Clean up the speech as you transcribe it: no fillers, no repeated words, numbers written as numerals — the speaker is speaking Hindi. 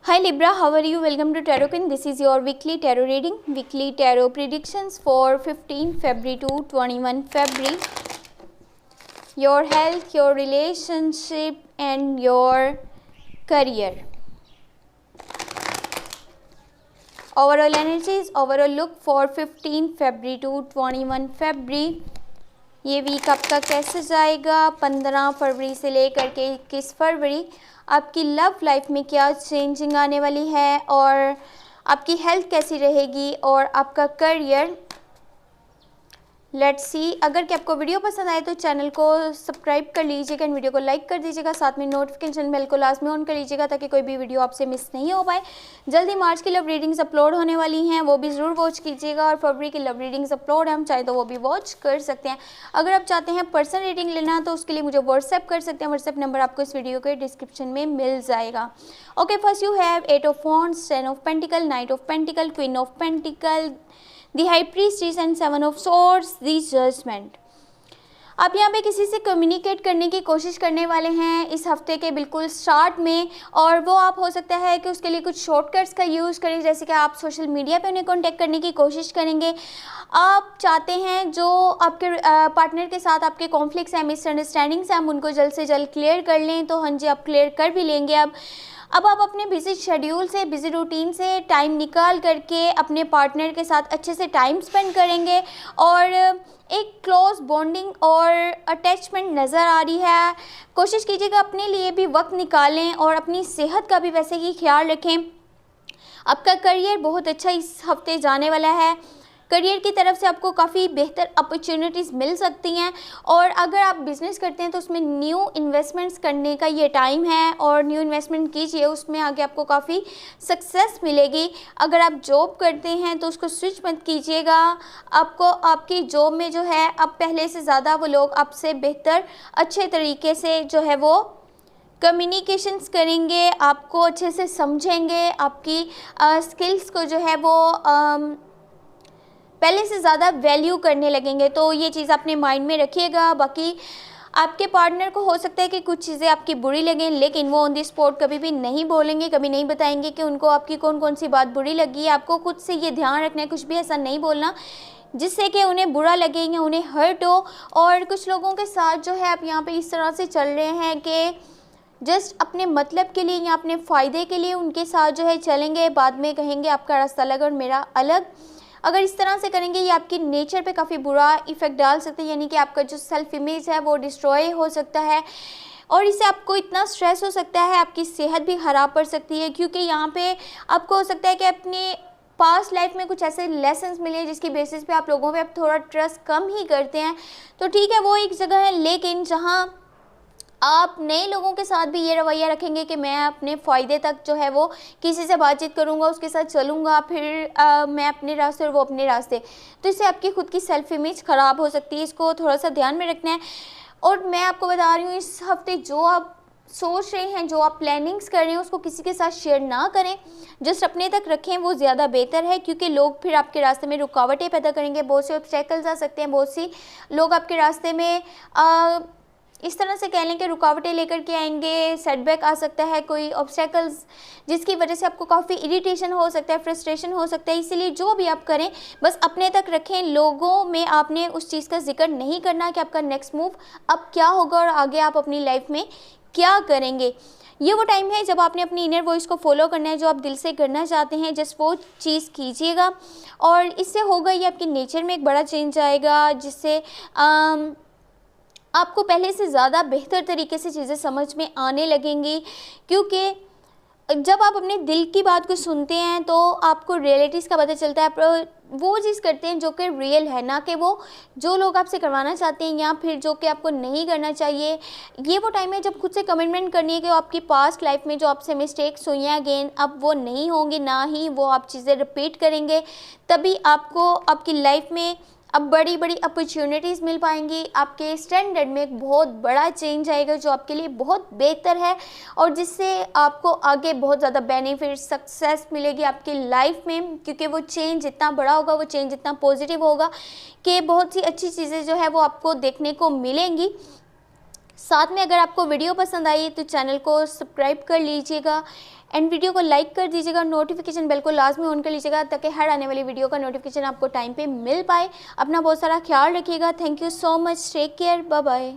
Hi Libra, how are you? Welcome to Tarotkin. This is your weekly tarot reading, weekly tarot predictions for 15 February to 21 February. Your health, your relationship and your career. Overall energies, overall look for 15 February to 21 February. ये वीक आपका कैसे जाएगा? 15 फरवरी से लेकर के 21 फरवरी आपकी लव लाइफ में क्या चेंजिंग आने वाली है और आपकी हेल्थ कैसी रहेगी और आपका करियर। Let's see. अगर कि आपको वीडियो पसंद आए तो चैनल को सब्सक्राइब कर लीजिएगा एंड वीडियो को लाइक कर दीजिएगा, साथ में नोटिफिकेशन बेल को लास्ट में ऑन कर लीजिएगा ताकि कोई भी वीडियो आपसे मिस नहीं हो पाए। जल्दी मार्च की लव रीडिंग्स अपलोड होने वाली हैं, वो भी ज़रूर वॉच कीजिएगा और फरवरी की लव रीडिंग्स अपलोड है, हम चाहे तो वो भी वॉच कर सकते हैं। अगर आप चाहते हैं पर्सनल रीडिंग लेना तो उसके लिए मुझे व्हाट्सएप कर सकते हैं, व्हाट्सएप नंबर आपको इस वीडियो के डिस्क्रिप्शन में मिल जाएगा। Okay, first you have 8 of wands, 10 of pentacle, knight of pentacle, queen of pentacle, the high priestess and 7 of swords, the judgment. आप यहाँ पे किसी से कम्युनिकेट करने की कोशिश करने वाले हैं इस हफ्ते के बिल्कुल स्टार्ट में, और वो आप हो सकता है कि उसके लिए कुछ शॉर्टकट्स का यूज़ करें, जैसे कि आप सोशल मीडिया पे उन्हें कांटेक्ट करने की कोशिश करेंगे। आप चाहते हैं जो आपके पार्टनर के साथ आपके कॉन्फ्लिक्ट्स हैं, मिसअंडरस्टैंडिंग्स हैं, हम उनको जल्द से जल्द क्लियर कर लें। तो हाँ जी, आप क्लियर कर भी लेंगे। अब आप अपने बिजी शेड्यूल से, बिजी रूटीन से टाइम निकाल करके अपने पार्टनर के साथ अच्छे से टाइम स्पेंड करेंगे और एक क्लोज बॉन्डिंग और अटैचमेंट नज़र आ रही है। कोशिश कीजिएगा अपने लिए भी वक्त निकालें और अपनी सेहत का भी वैसे ही ख्याल रखें। आपका करियर बहुत अच्छा इस हफ्ते जाने वाला है। करियर की तरफ से आपको काफ़ी बेहतर अपॉर्चुनिटीज़ मिल सकती हैं और अगर आप बिज़नेस करते हैं तो उसमें न्यू इन्वेस्टमेंट्स करने का ये टाइम है और न्यू इन्वेस्टमेंट कीजिए, उसमें आगे आपको काफ़ी सक्सेस मिलेगी। अगर आप जॉब करते हैं तो उसको स्विच मत कीजिएगा। आपको आपकी जॉब में जो है अब पहले से ज़्यादा वो लोग आपसे बेहतर अच्छे तरीके से जो है वो कम्युनिकेशंस करेंगे, आपको अच्छे से समझेंगे, आपकी स्किल्स को जो है वो पहले से ज़्यादा वैल्यू करने लगेंगे। तो ये चीज़ अपने माइंड में रखिएगा। बाकी आपके पार्टनर को हो सकता है कि कुछ चीज़ें आपकी बुरी लगें, लेकिन वो ऑन द स्पॉट कभी भी नहीं बोलेंगे, कभी नहीं बताएंगे कि उनको आपकी कौन कौन सी बात बुरी लगी है। आपको खुद से ये ध्यान रखना है, कुछ भी ऐसा नहीं बोलना जिससे कि उन्हें बुरा लगे या उन्हें हर्ट हो। और कुछ लोगों के साथ जो है आप यहाँ पे इस तरह से चल रहे हैं कि जस्ट अपने मतलब के लिए या अपने फ़ायदे के लिए उनके साथ जो है चलेंगे, बाद में कहेंगे आपका रास्ता अलग और मेरा अलग। अगर इस तरह से करेंगे ये आपकी नेचर पे काफ़ी बुरा इफ़ेक्ट डाल सकते हैं, यानी कि आपका जो सेल्फ इमेज है वो डिस्ट्रॉय हो सकता है और इससे आपको इतना स्ट्रेस हो सकता है, आपकी सेहत भी ख़राब पड़ सकती है। क्योंकि यहाँ पे आपको हो सकता है कि अपनी पास्ट लाइफ में कुछ ऐसे लेसन्स मिले जिसकी बेसिस पे आप लोगों पे अब थोड़ा ट्रस्ट कम ही करते हैं। तो ठीक है, वो एक जगह है, लेकिन जहाँ आप नए लोगों के साथ भी ये रवैया रखेंगे कि मैं अपने फ़ायदे तक जो है वो किसी से बातचीत करूँगा, उसके साथ चलूँगा, फिर मैं अपने रास्ते और वो अपने रास्ते, तो इससे आपकी खुद की सेल्फ इमेज ख़राब हो सकती है। इसको थोड़ा सा ध्यान में रखना है। और मैं आपको बता रही हूँ इस हफ्ते जो आप सोच रहे हैं, जो आप प्लानिंग्स कर रहे हैं, उसको किसी के साथ शेयर ना करें, जस्ट अपने तक रखें, वो ज़्यादा बेहतर है। क्योंकि लोग फिर आपके रास्ते में रुकावटें पैदा करेंगे, बहुत से ऑब्स्टेकल्स आ सकते हैं, बहुत सी लोग आपके रास्ते में इस तरह से कह लें कि रुकावटें लेकर के आएंगे, सेटबैक आ सकता है, कोई ऑब्स्टेकल्स जिसकी वजह से आपको काफ़ी इरिटेशन हो सकता है, फ्रस्ट्रेशन हो सकता है। इसीलिए जो भी आप करें बस अपने तक रखें, लोगों में आपने उस चीज़ का जिक्र नहीं करना कि आपका नेक्स्ट मूव अब क्या होगा और आगे आप अपनी लाइफ में क्या करेंगे। ये वो टाइम है जब आपने अपनी इनर वॉइस को फॉलो करना है, जो आप दिल से करना चाहते हैं जस्ट वो चीज़ कीजिएगा और इससे होगा ये आपके नेचर में एक बड़ा चेंज आएगा, जिससे आपको पहले से ज़्यादा बेहतर तरीके से चीज़ें समझ में आने लगेंगी। क्योंकि जब आप अपने दिल की बात को सुनते हैं तो आपको रियलिटीज़ का पता चलता है, आप वो चीज़ करते हैं जो कि रियल है, ना कि वो जो लोग आपसे करवाना चाहते हैं या फिर जो कि आपको नहीं करना चाहिए। ये वो टाइम है जब खुद से कमिटमेंट करनी है कि आपकी पास्ट लाइफ में जो आपसे मिस्टेक्स हुई हैं अगेन अब वो नहीं होंगी, ना ही वो आप चीज़ें रिपीट करेंगे। तभी आपको आपकी लाइफ में अब बड़ी बड़ी अपॉर्चुनिटीज़ मिल पाएंगी, आपके स्टैंडर्ड में एक बहुत बड़ा चेंज आएगा जो आपके लिए बहुत बेहतर है और जिससे आपको आगे बहुत ज़्यादा बेनिफिट, सक्सेस मिलेगी आपकी लाइफ में। क्योंकि वो चेंज जितना बड़ा होगा, वो चेंज इतना पॉजिटिव होगा कि बहुत सी अच्छी चीज़ें जो है वो आपको देखने को मिलेंगी। साथ में अगर आपको वीडियो पसंद आई तो चैनल को सब्सक्राइब कर लीजिएगा एंड वीडियो को लाइक कर दीजिएगा, नोटिफिकेशन बेल को लाजमी ऑन कर लीजिएगा ताकि हर आने वाली वीडियो का नोटिफिकेशन आपको टाइम पे मिल पाए। अपना बहुत सारा ख्याल रखिएगा। Thank you so much, take care, bye bye.